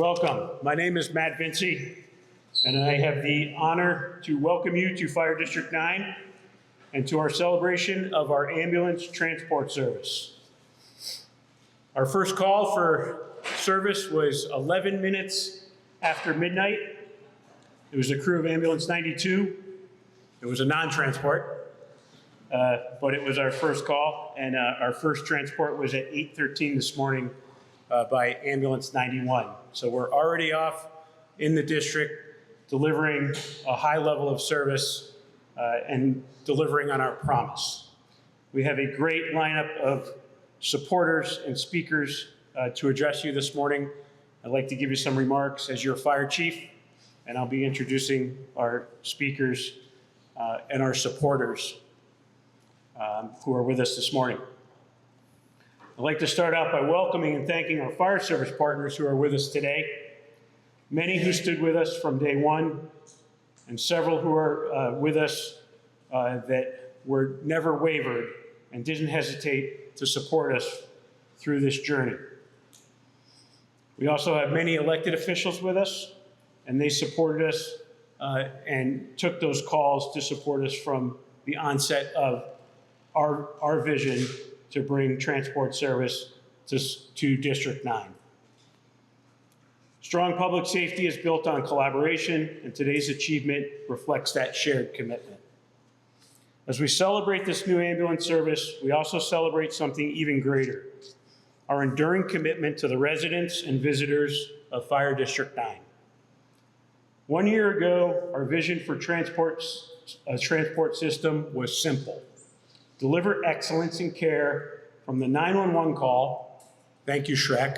Welcome. My name is Matt Vinci, and I have the honor to welcome you to Fire District 9 and to our celebration of our ambulance transport service. Our first call for service was 11 minutes after midnight. It was a crew of Ambulance 92. It was a non-transport, but it was our first call, and our first transport was at 8:13 this morning by Ambulance 91. So we're already off in the district, delivering a high level of service and delivering on our promise. We have a great lineup of supporters and speakers to address you this morning. I'd like to give you some remarks as your fire chief, and I'll be introducing our speakers and our supporters who are with us this morning. I'd like to start out by welcoming and thanking our fire service partners who are with us today, many who stood with us from day one, and several who are with us that were never wavered and didn't hesitate to support us through this journey. We also have many elected officials with us, and they supported us and took those calls to support us from the onset of our vision to bring transport service to District 9. Strong public safety is built on collaboration, and today's achievement reflects that shared commitment. As we celebrate this new ambulance service, we also celebrate something even greater: our enduring commitment to the residents and visitors of Fire District 9. 1 year ago, our vision for transport system was simple: deliver excellence in care from the 911 call, thank you Shrek,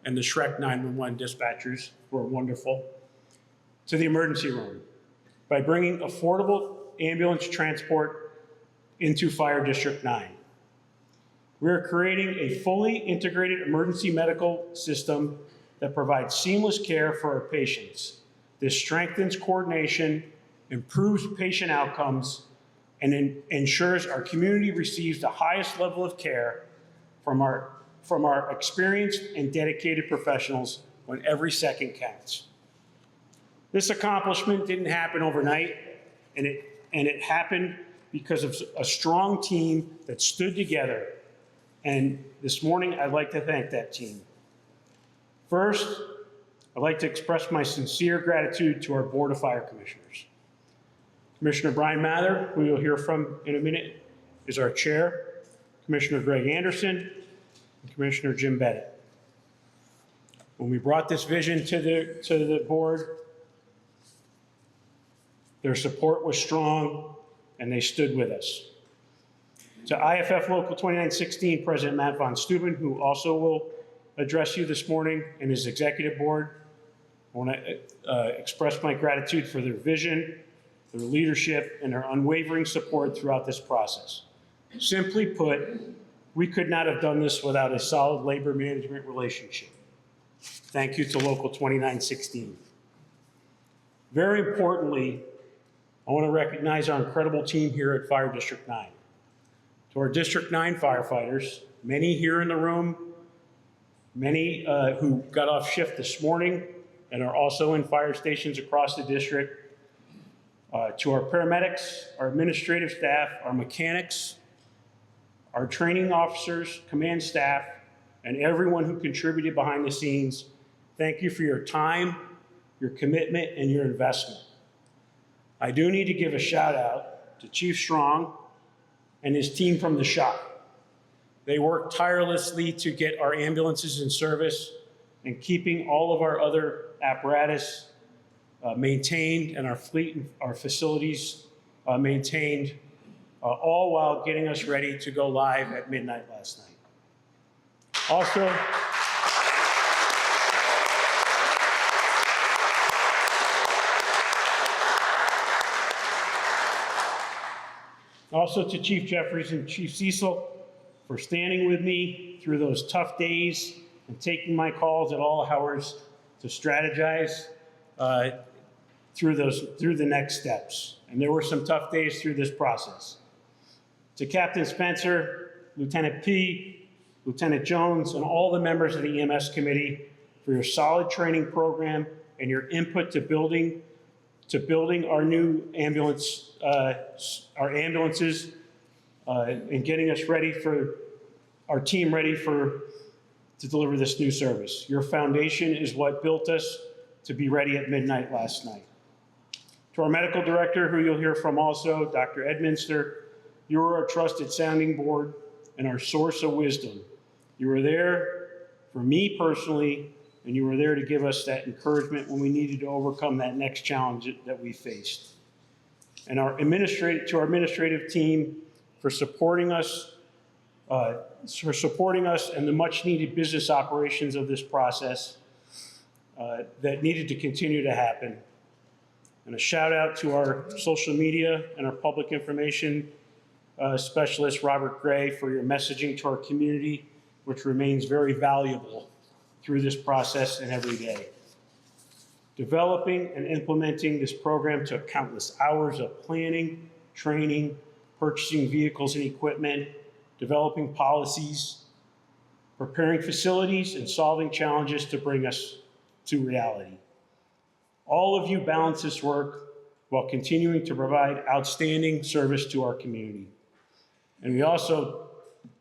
and the Shrek 911 dispatchers who are wonderful, to the emergency room by bringing affordable ambulance transport into Fire District 9. We're creating a fully integrated emergency medical system that provides seamless care for our patients. This strengthens coordination, improves patient outcomes, and ensures our community receives the highest level of care from our experienced and dedicated professionals when every second counts. This accomplishment didn't happen overnight, and it happened because of a strong team that stood together. And this morning, I'd like to thank that team. First, I'd like to express my sincere gratitude to our Board of Fire Commissioners. Commissioner Brian Mather, who you'll hear from in a minute, is our chair, Commissioner Greg Anderson, and Commissioner Jim Bennett. When we brought this vision to the board, their support was strong, and they stood with us. To IFF Local 2916 President Matt Von Steuben, who also will address you this morning, and his executive board, I want to express my gratitude for their vision, their leadership, and their unwavering support throughout this process. Simply put, we could not have done this without a solid labor management relationship. Thank you to Local 2916. Very importantly, I want to recognize our incredible team here at Fire District 9. To our District 9 firefighters, many here in the room, many who got off shift this morning and are also in fire stations across the district, to our paramedics, our administrative staff, our mechanics, our training officers, command staff, and everyone who contributed behind the scenes, thank you for your time, your commitment, and your investment. I do need to give a shout out to Chief Strong and his team from the shop. They worked tirelessly to get our ambulances in service and keeping all of our other apparatus maintained and our fleet and our facilities maintained, all while getting us ready to go live at midnight last night. Also to Chief Jeffries and Chief Cecil for standing with me through those tough days and taking my calls at all hours to strategize through the next steps. And there were some tough days through this process. To Captain Spencer, Lieutenant P, Lieutenant Jones, and all the members of the EMS committee for your solid training program and your input to building our new ambulance, our ambulances, and getting us ready for our team ready to deliver this new service. Your foundation is what built us to be ready at midnight last night. To our medical director, who you'll hear from also, Dr. Edminster, you are our trusted sounding board and our source of wisdom. You were there for me personally, and you were there to give us that encouragement when we needed to overcome that next challenge that we faced. And to our administrative team for supporting us and the much needed business operations of this process that needed to continue to happen. And a shout out to our social media and our public information specialist, Robert Gray, for your messaging to our community, which remains very valuable through this process and every day. Developing and implementing this program took countless hours of planning, training, purchasing vehicles and equipment, developing policies, preparing facilities, and solving challenges to bring us to reality. All of you balance this work while continuing to provide outstanding service to our community. And we also,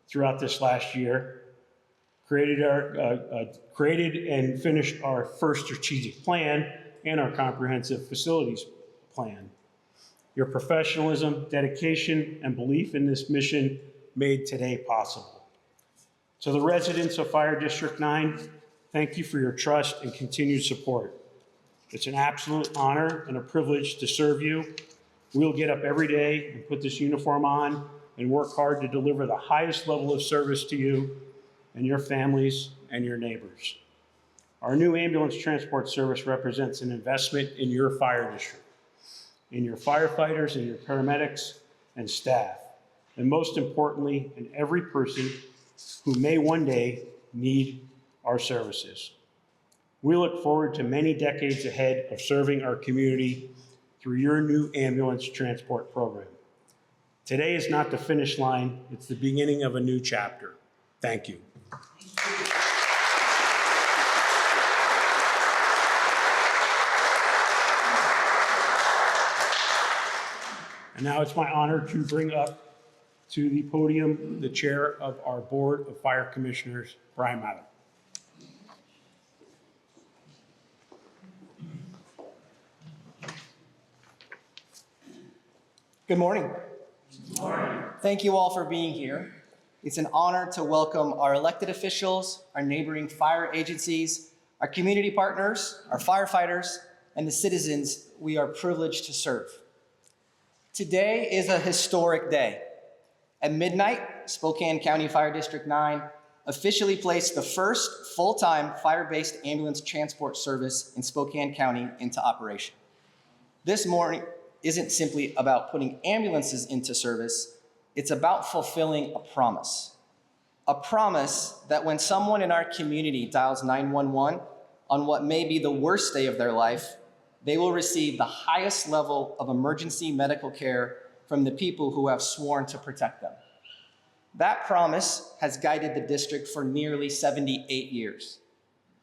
throughout this last year, created and finished our first strategic plan and our comprehensive facilities plan. Your professionalism, dedication, and belief in this mission made today possible. To the residents of Fire District 9, thank you for your trust and continued support. It's an absolute honor and a privilege to serve you. We'll get up every day and put this uniform on and work hard to deliver the highest level of service to you and your families and your neighbors. Our new ambulance transport service represents an investment in your fire district, in your firefighters and your paramedics and staff, and most importantly, in every person who may one day need our services. We look forward to many decades ahead of serving our community through your new ambulance transport program. Today is not the finish line, it's the beginning of a new chapter. Thank you. And now it's my honor to bring up to the podium the chair of our Board of Fire Commissioners, Brian Mather. Good morning. Good morning. Thank you all for being here. It's an honor to welcome our elected officials, our neighboring fire agencies, our community partners, our firefighters, and the citizens we are privileged to serve. Today is a historic day. At midnight, Spokane County Fire District 9 officially placed the first full-time fire-based ambulance transport service in Spokane County into operation. This morning isn't simply about putting ambulances into service, it's about fulfilling a promise. A promise that when someone in our community dials 911 on what may be the worst day of their life, they will receive the highest level of emergency medical care from the people who have sworn to protect them. That promise has guided the district for nearly 78 years.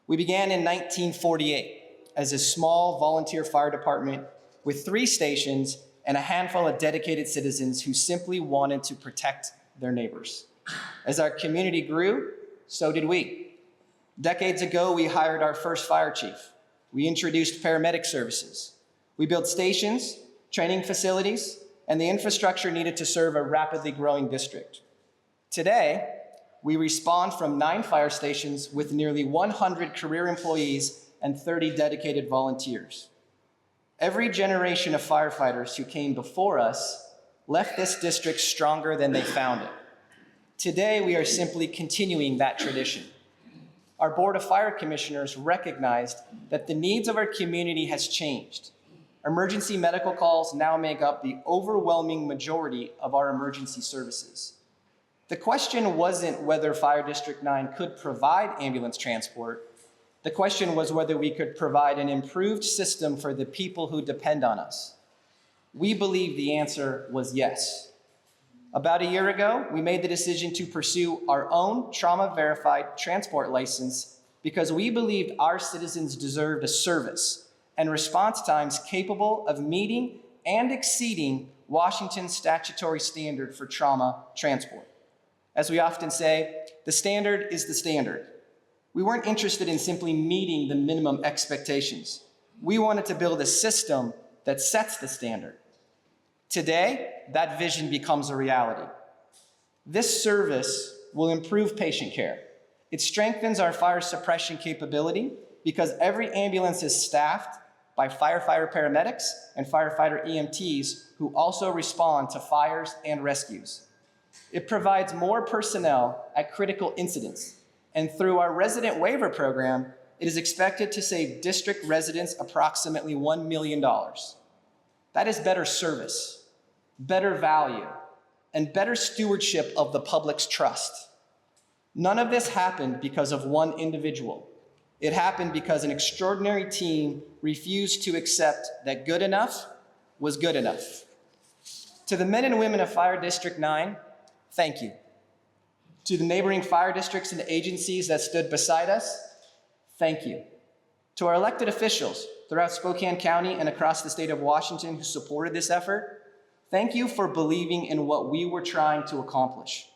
We began in 1948 as a small volunteer fire department with 3 stations and a handful of dedicated citizens who simply wanted to protect their neighbors. As our community grew, so did we. Decades ago, we hired our first fire chief. We introduced paramedic services. We built stations, training facilities, and the infrastructure needed to serve a rapidly growing district. Today, we respond from 9 fire stations with nearly 100 career employees and 30 dedicated volunteers. Every generation of firefighters who came before us left this district stronger than they found it. Today, we are simply continuing that tradition. Our Board of Fire Commissioners recognized that the needs of our community has changed. Emergency medical calls now make up the overwhelming majority of our emergency services. The question wasn't whether Fire District 9 could provide ambulance transport. The question was whether we could provide an improved system for the people who depend on us. We believe the answer was yes. About a year ago, we made the decision to pursue our own trauma-verified transport license because we believed our citizens deserved a service and response times capable of meeting and exceeding Washington's statutory standard for trauma transport. As we often say, the standard is the standard. We weren't interested in simply meeting the minimum expectations. We wanted to build a system that sets the standard. Today, that vision becomes a reality. This service will improve patient care. It strengthens our fire suppression capability because every ambulance is staffed by firefighter paramedics and firefighter EMTs who also respond to fires and rescues. It provides more personnel at critical incidents, and through our resident waiver program, it is expected to save district residents approximately $1 million. That is better service, better value, and better stewardship of the public's trust. None of this happened because of one individual. It happened because an extraordinary team refused to accept that good enough was good enough. To the men and women of Fire District 9, thank you. To the neighboring fire districts and agencies that stood beside us, thank you. To our elected officials throughout Spokane County and across the state of Washington who supported this effort, thank you for believing in what we were trying to accomplish.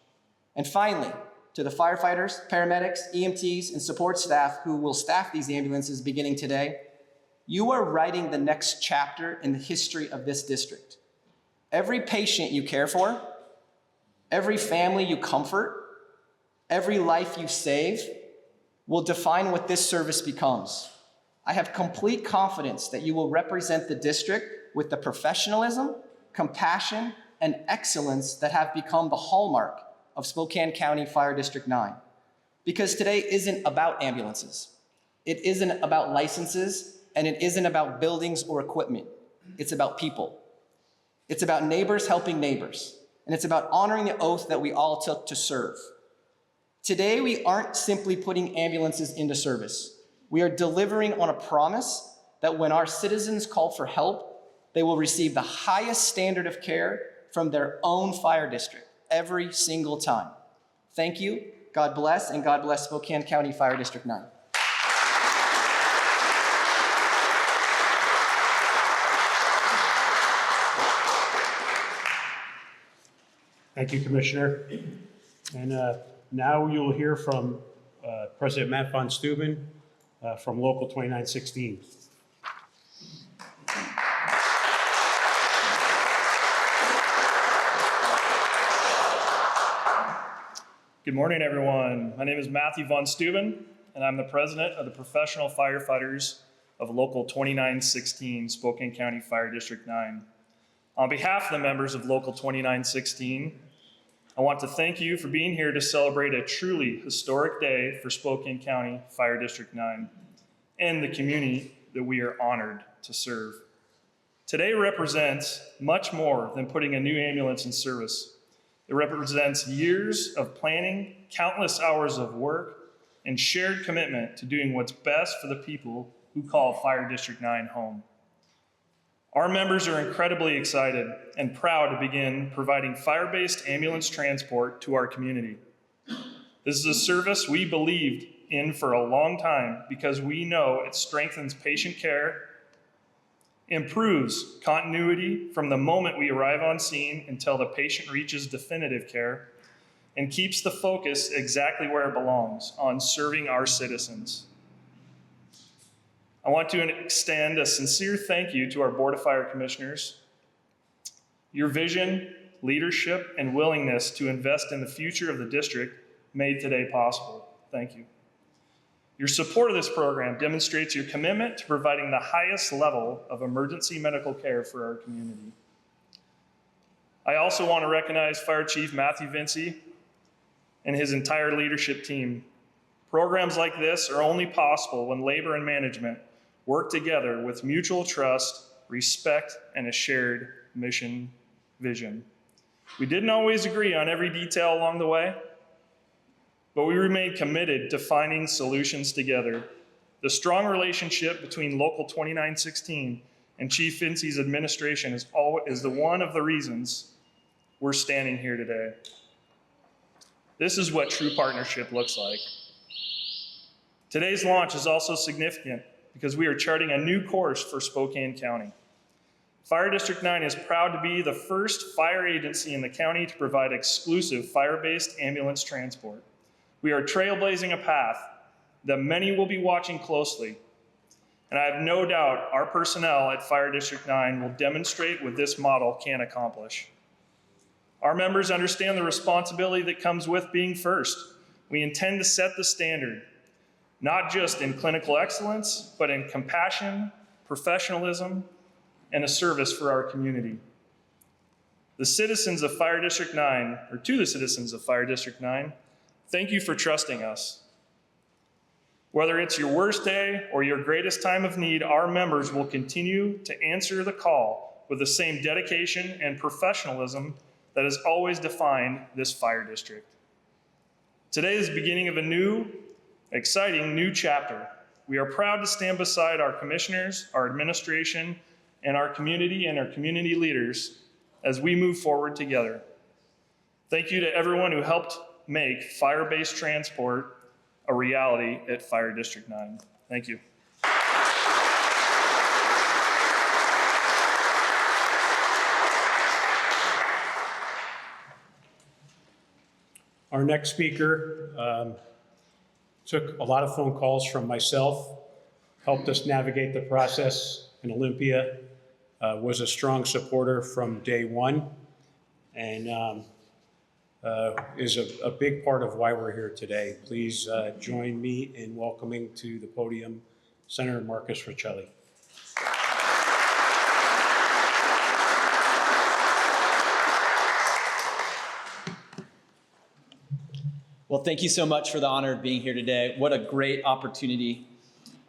And finally, to the firefighters, paramedics, EMTs, and support staff who will staff these ambulances beginning today, you are writing the next chapter in the history of this district. Every patient you care for, every family you comfort, every life you save will define what this service becomes. I have complete confidence that you will represent the district with the professionalism, compassion, and excellence that have become the hallmark of Spokane County Fire District 9. Because today isn't about ambulances. It isn't about licenses, and it isn't about buildings or equipment. It's about people. It's about neighbors helping neighbors. And it's about honoring the oath that we all took to serve. Today, we aren't simply putting ambulances into service. We are delivering on a promise that when our citizens call for help, they will receive the highest standard of care from their own fire district every single time. Thank you, God bless, and God bless Spokane County Fire District 9. Thank you, Commissioner. And now you'll hear from President Matt Von Steuben from Local 2916. Good morning, everyone. My name is Matthew Von Steuben, and I'm the president of the Professional Firefighters of Local 2916, Spokane County Fire District 9. On behalf of the members of Local 2916, I want to thank you for being here to celebrate a truly historic day for Spokane County Fire District 9 and the community that we are honored to serve. Today represents much more than putting a new ambulance in service. It represents years of planning, countless hours of work, and shared commitment to doing what's best for the people who call Fire District 9 home. Our members are incredibly excited and proud to begin providing fire-based ambulance transport to our community. This is a service we believed in for a long time because we know it strengthens patient care, improves continuity from the moment we arrive on scene until the patient reaches definitive care, and keeps the focus exactly where it belongs, on serving our citizens. I want to extend a sincere thank you to our Board of Fire Commissioners. Your vision, leadership, and willingness to invest in the future of the district made today possible. Thank you. Your support of this program demonstrates your commitment to providing the highest level of emergency medical care for our community. I also want to recognize Fire Chief Matthew Vinci and his entire leadership team. Programs like this are only possible when labor and management work together with mutual trust, respect, and a shared mission vision. We didn't always agree on every detail along the way, but we remained committed to finding solutions together. The strong relationship between Local 2916 and Chief Vinci's administration is one of the reasons we're standing here today. This is what true partnership looks like. Today's launch is also significant because we are charting a new course for Spokane County. Fire District 9 is proud to be the first fire agency in the county to provide exclusive fire-based ambulance transport. We are trailblazing a path that many will be watching closely, and I have no doubt our personnel at Fire District 9 will demonstrate what this model can accomplish. Our members understand the responsibility that comes with being first. We intend to set the standard, not just in clinical excellence, but in compassion, professionalism, and a service for our community. To the citizens of Fire District 9, thank you for trusting us. Whether it's your worst day or your greatest time of need, our members will continue to answer the call with the same dedication and professionalism that has always defined this fire district. Today is the beginning of a new, exciting new chapter. We are proud to stand beside our commissioners, our administration, and our community leaders as we move forward together. Thank you to everyone who helped make fire-based transport a reality at Fire District 9. Thank you. Our next speaker took a lot of phone calls from myself, helped us navigate the process in Olympia, was a strong supporter from day one, and is a big part of why we're here today. Please join me in welcoming to the podium Senator Marcus Riccelli. Well, thank you so much for the honor of being here today. What a great opportunity.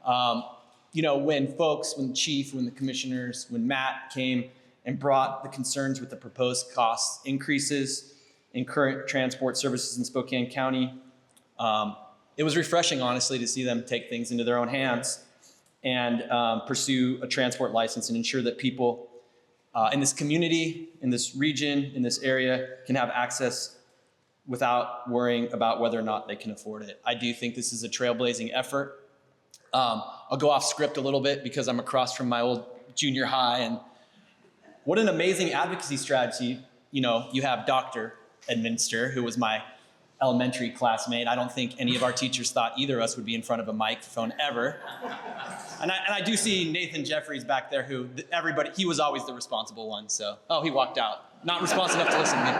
When the chief, when the commissioners, when Matt came and brought the concerns with the proposed cost increases in current transport services in Spokane County, it was refreshing, honestly, to see them take things into their own hands and pursue a transport license and ensure that people in this community, in this region, in this area can have access without worrying about whether or not they can afford it. I do think this is a trailblazing effort. I'll go off script a little bit because I'm across from my old junior high, and what an amazing advocacy strategy. You have Dr. Edminster, who was my elementary classmate. I don't think any of our teachers thought either of us would be in front of a microphone ever. And I do see Nathan Jeffries back there, who he was always the responsible one. So, he walked out. Not responsible enough to listen to me.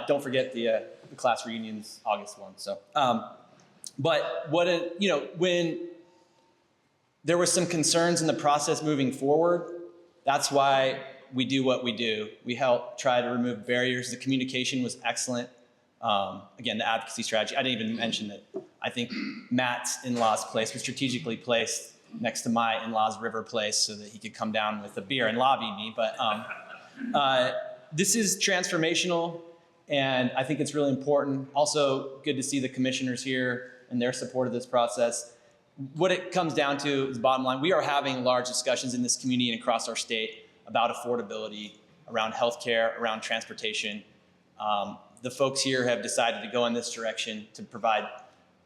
Don't forget the class reunion's August 1. So, but when there were some concerns in the process moving forward, that's why we do what we do. We help try to remove barriers. The communication was excellent. Again, the advocacy strategy. I didn't even mention that I think Matt's in-laws place was strategically placed next to my in-laws' river place so that he could come down with a beer and lobby me. But this is transformational, and I think it's really important. Also, good to see the commissioners here and their support of this process. What it comes down to is, bottom line, we are having large discussions in this community and across our state about affordability, around healthcare, around transportation. The folks here have decided to go in this direction to provide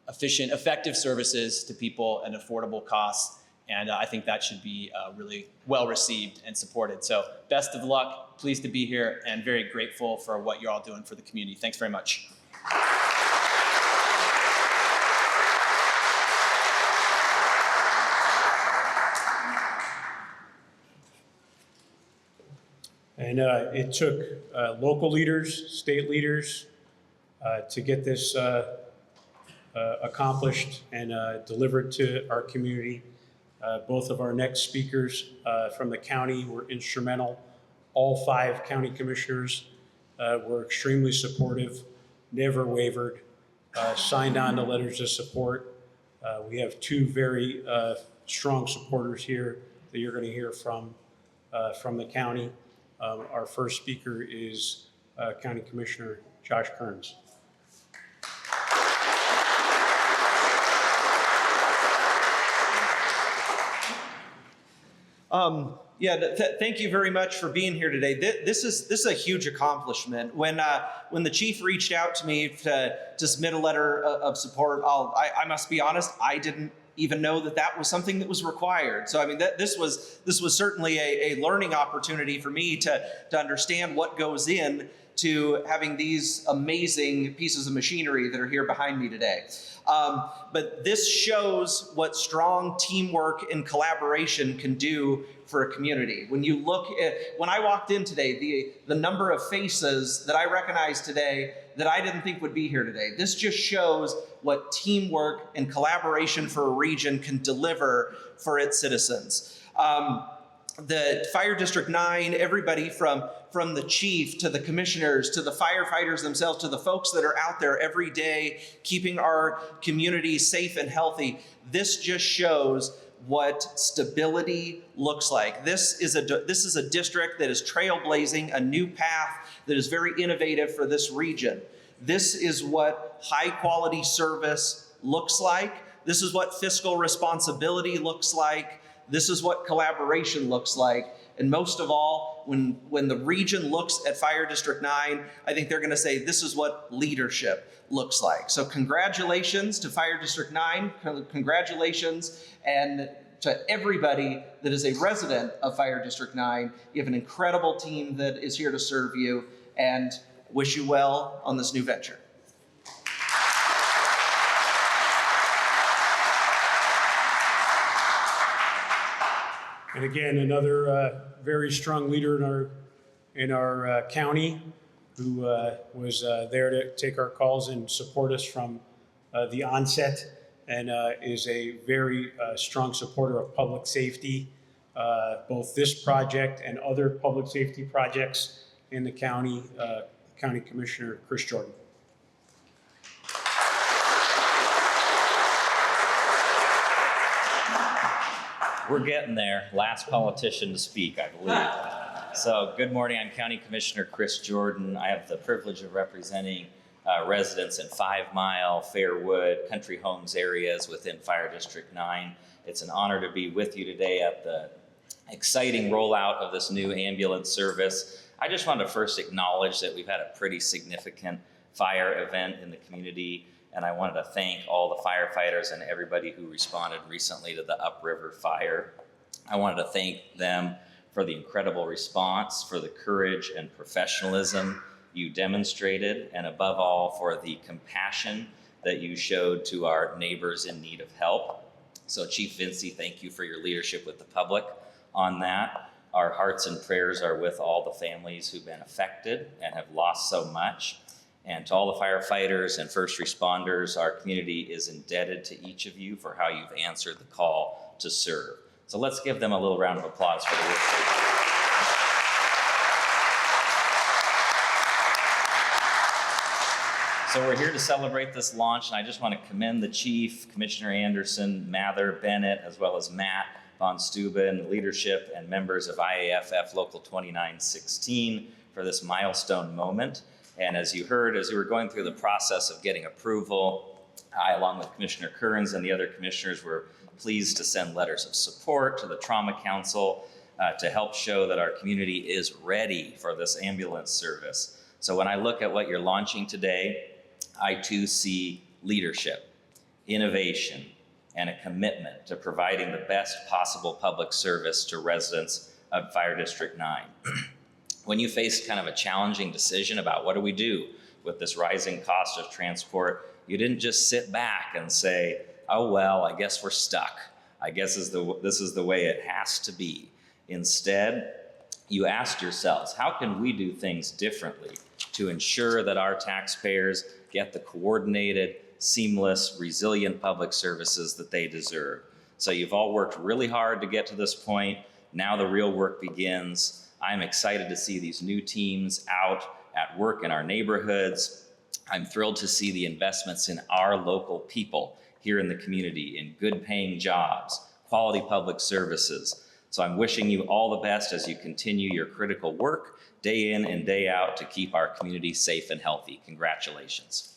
efficient, effective services to people at affordable costs. And I think that should be really well received and supported. So best of luck, pleased to be here, and very grateful for what you're all doing for the community. Thanks very much. And it took local leaders, state leaders to get this accomplished and delivered to our community. Both of our next speakers from the county were instrumental. All 5 county commissioners were extremely supportive, never wavered, signed on to letters of support. We have 2 very strong supporters here that you're going to hear from the county. Our first speaker is County Commissioner Josh Kearns. Thank you very much for being here today. This is a huge accomplishment. When the chief reached out to me to submit a letter of support, I must be honest, I didn't even know that was something that was required. So I mean, this was certainly a learning opportunity for me to understand what goes in to having these amazing pieces of machinery that are here behind me today. But this shows what strong teamwork and collaboration can do for a community. When I walked in today, the number of faces that I recognized today that I didn't think would be here today, this just shows what teamwork and collaboration for a region can deliver for its citizens. The Fire District 9, everybody from the chief to the commissioners to the firefighters themselves to the folks that are out there every day keeping our community safe and healthy, this just shows what stability looks like. This is a district that is trailblazing a new path that is very innovative for this region. This is what high quality service looks like. This is what fiscal responsibility looks like. This is what collaboration looks like. And most of all, when the region looks at Fire District 9, I think they're going to say this is what leadership looks like. So congratulations to Fire District 9. Congratulations and to everybody that is a resident of Fire District 9. You have an incredible team that is here to serve you, and wish you well on this new venture. And again, another very strong leader in our county who was there to take our calls and support us from the onset, and is a very strong supporter of public safety, both this project and other public safety projects in the county, County Commissioner Chris Jordan. We're getting there. Last politician to speak, I believe. So good morning, I'm County Commissioner Chris Jordan. I have the privilege of representing residents in 5 Mile, Fairwood, Country Homes areas within Fire District 9. It's an honor to be with you today at the exciting rollout of this new ambulance service. I just wanted to first acknowledge that we've had a pretty significant fire event in the community, and I wanted to thank all the firefighters and everybody who responded recently to the Upriver fire. I wanted to thank them for the incredible response, for the courage and professionalism you demonstrated, and above all, for the compassion that you showed to our neighbors in need of help. So Chief Vincey, thank you for your leadership with the public on that. Our hearts and prayers are with all the families who've been affected and have lost so much. And to all the firefighters and first responders, our community is indebted to each of you for how you've answered the call to serve. So let's give them a little round of applause for the work they do. So we're here to celebrate this launch, and I just want to commend the Chief, Commissioner Anderson, Mather, Bennett, as well as Matt Von Steuben, leadership, and members of IAFF Local 2916 for this milestone moment. And as you heard, as we were going through the process of getting approval, I, along with Commissioner Kearns and the other commissioners, were pleased to send letters of support to the Trauma Council to help show that our community is ready for this ambulance service. So when I look at what you're launching today, I too see leadership, innovation, and a commitment to providing the best possible public service to residents of Fire District 9. When you face kind of a challenging decision about what do we do with this rising cost of transport, you didn't just sit back and say, oh, well, I guess we're stuck. I guess this is the way it has to be. Instead, you asked yourselves, how can we do things differently to ensure that our taxpayers get the coordinated, seamless, resilient public services that they deserve? So you've all worked really hard to get to this point. Now the real work begins. I'm excited to see these new teams out at work in our neighborhoods. I'm thrilled to see the investments in our local people here in the community, in good paying jobs, quality public services. So I'm wishing you all the best as you continue your critical work day in and day out to keep our community safe and healthy. Congratulations.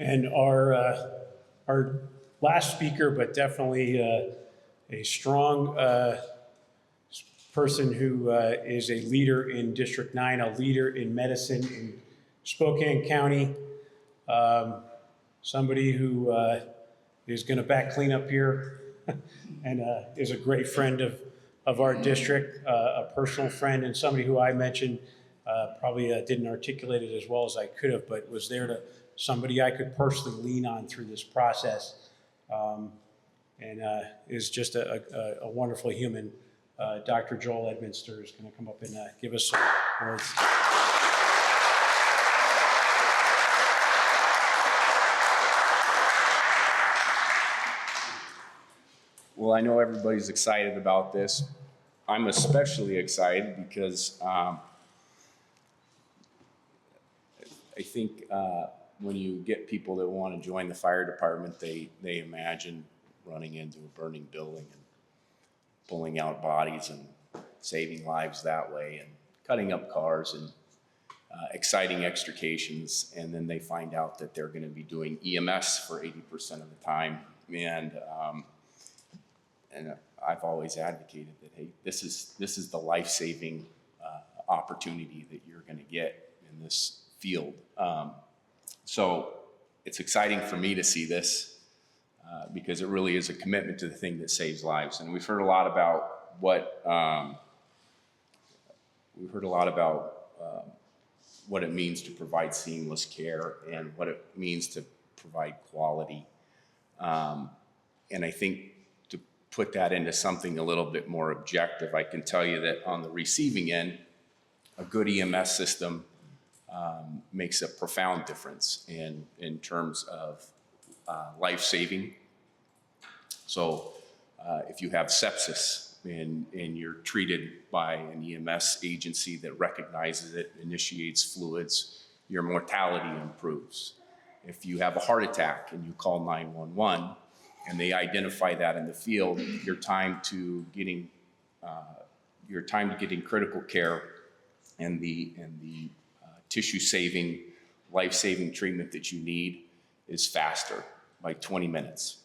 And our last speaker, but definitely a strong person who is a leader in District 9, a leader in medicine in Spokane County, somebody who is going to back clean up here and is a great friend of our district, a personal friend, and somebody who I mentioned probably didn't articulate it as well as I could have, but was there to somebody I could personally lean on through this process, and is just a wonderful human. Dr. Joel Edminster is going to come up and give us some words. Well, I know everybody's excited about this. I'm especially excited because I think when you get people that want to join the fire department, they imagine running into a burning building and pulling out bodies and saving lives that way and cutting up cars and exciting extrications. And then they find out that they're going to be doing EMS for 80% of the time. And I've always advocated that, hey, this is the life-saving opportunity that you're going to get in this field. So it's exciting for me to see this because it really is a commitment to the thing that saves lives. And we've heard a lot about what it means to provide seamless care and what it means to provide quality. And I think to put that into something a little bit more objective, I can tell you that on the receiving end, a good EMS system makes a profound difference in terms of life-saving. So if you have sepsis and you're treated by an EMS agency that recognizes it, initiates fluids, your mortality improves. If you have a heart attack and you call 911 and they identify that in the field, your time to getting critical care and the tissue-saving, life-saving treatment that you need is faster by 20 minutes.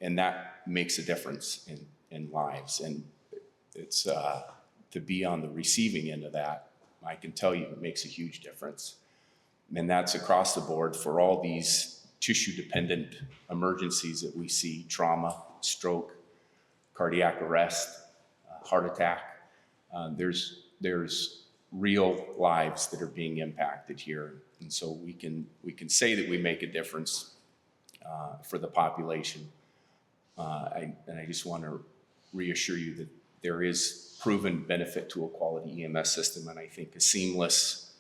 And that makes a difference in lives. And it's to be on the receiving end of that, I can tell you it makes a huge difference. And that's across the board for all these tissue-dependent emergencies that we see: trauma, stroke, cardiac arrest, heart attack. There's real lives that are being impacted here. And so we can say that we make a difference for the population. And I just want to reassure you that there is proven benefit to a quality EMS system. And I think a seamless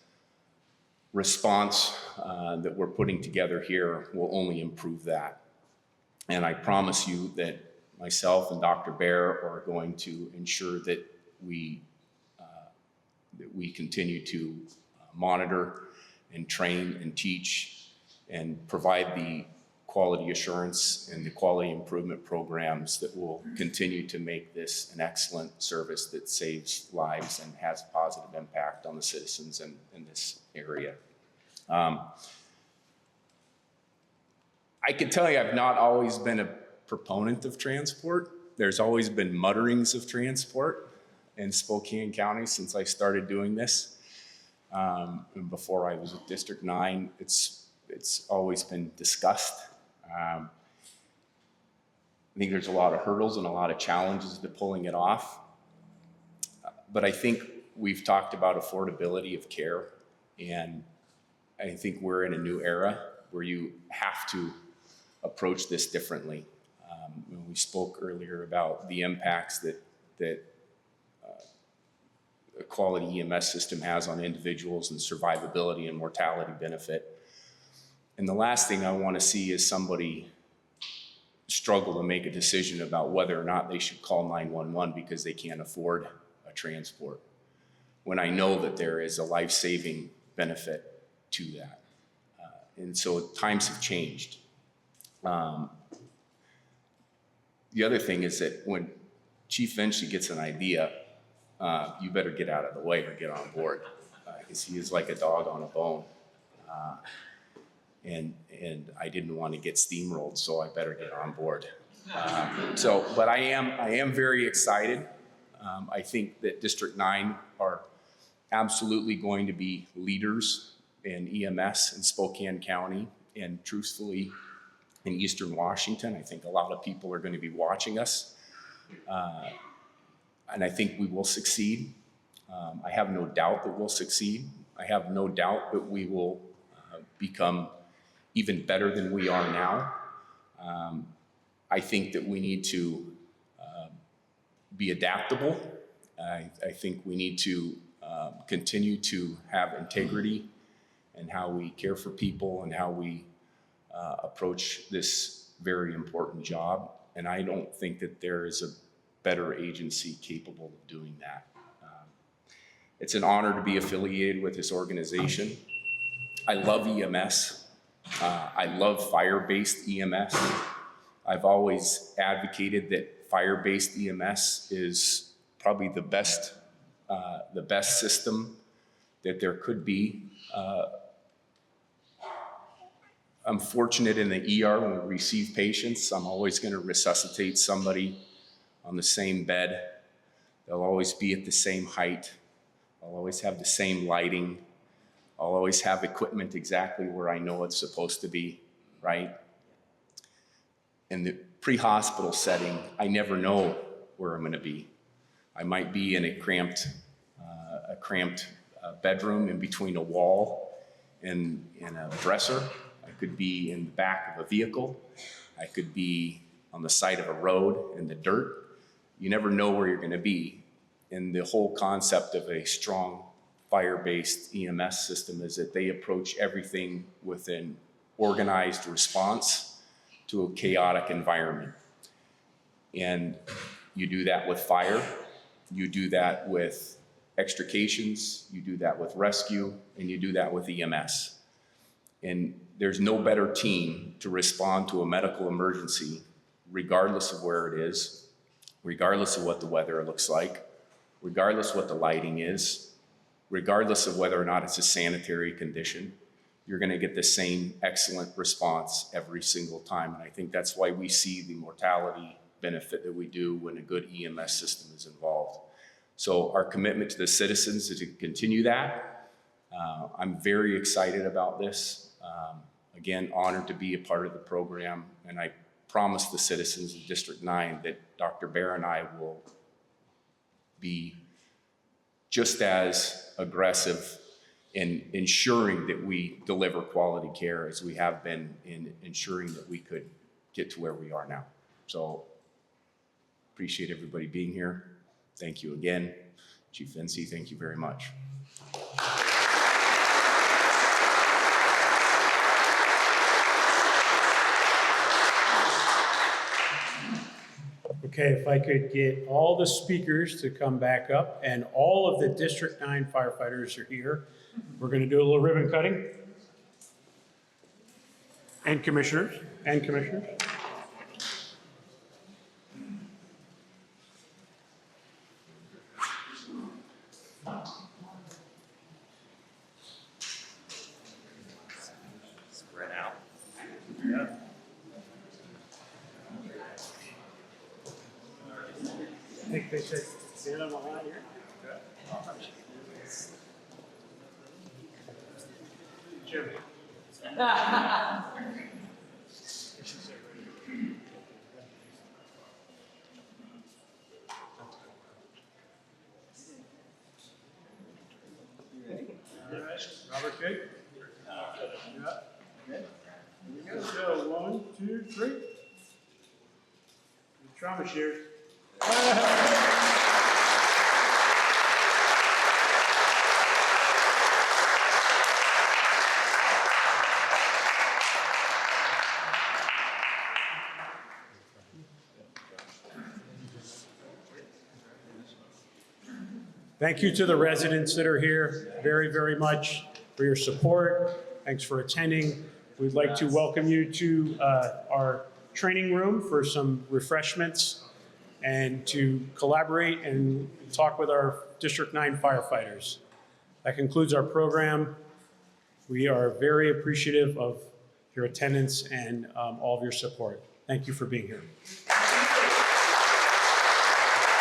response that we're putting together here will only improve that. And I promise you that myself and Dr. Bear are going to ensure that we continue to monitor and train and teach and provide the quality assurance and the quality improvement programs that will continue to make this an excellent service that saves lives and has a positive impact on the citizens in this area. I can tell you I've not always been a proponent of transport. There's always been mutterings of transport in Spokane County since I started doing this. And before I was at District 9, it's always been discussed. I think there's a lot of hurdles and a lot of challenges to pulling it off. But I think we've talked about affordability of care, and I think we're in a new era where you have to approach this differently. When we spoke earlier about the impacts that a quality EMS system has on individuals and survivability and mortality benefit. And the last thing I want to see is somebody struggle to make a decision about whether or not they should call 911 because they can't afford a transport, when I know that there is a life-saving benefit to that. And so times have changed. The other thing is that when Chief Vinci gets an idea, you better get out of the way or get on board, because he is like a dog on a bone. and I didn't want to get steamrolled, so I better get on board. But I am very excited. I think that District 9 are absolutely going to be leaders in EMS in Spokane County, and truthfully, in Eastern Washington. I think a lot of people are going to be watching us, and I think we will succeed. I have no doubt that we'll succeed. I have no doubt that we will become even better than we are now. I think that we need to be adaptable. I think we need to continue to have integrity in how we care for people and how we approach this very important job. And I don't think that there is a better agency capable of doing that. It's an honor to be affiliated with this organization. I love EMS. I love fire-based EMS. I've always advocated that fire-based EMS is probably the best system that there could be. I'm fortunate in the ER when we receive patients. I'm always going to resuscitate somebody on the same bed. They'll always be at the same height. I'll always have the same lighting. I'll always have equipment exactly where I know it's supposed to be, right? In the pre-hospital setting, I never know where I'm going to be. I might be in a cramped bedroom in between a wall and a dresser. I could be in the back of a vehicle. I could be on the side of a road in the dirt. You never know where you're going to be. And the whole concept of a strong fire-based EMS system is that they approach everything with an organized response to a chaotic environment. And you do that with fire, you do that with extrications, you do that with rescue, and you do that with EMS. And there's no better team to respond to a medical emergency, regardless of where it is, regardless of what the weather looks like, regardless what the lighting is, regardless of whether or not it's a sanitary condition. You're going to get the same excellent response every single time. And I think that's why we see the mortality benefit that we do when a good EMS system is involved. So our commitment to the citizens is to continue that. I'm very excited about this. Again, honored to be a part of the program. And I promise the citizens of District 9 that Dr. Bear and I will be just as aggressive in ensuring that we deliver quality care as we have been in ensuring that we could get to where we are now. So appreciate everybody being here. Thank you again. Chief Vinci, thank you very much. Okay, if I could get all the speakers to come back up, and all of the District 9 firefighters are here. We're going to do a little ribbon cutting. And commissioners. Spread out. Yeah. I think they said stand on the line here. Jimmy. Robert, good? Yeah. Here we go. 1, 2, 3. Trauma shears. Thank you to the residents that are here very, very much for your support. Thanks for attending. We'd like to welcome you to our training room for some refreshments and to collaborate and talk with our District 9 firefighters. That concludes our program. We are very appreciative of your attendance and all of your support. Thank you for being here.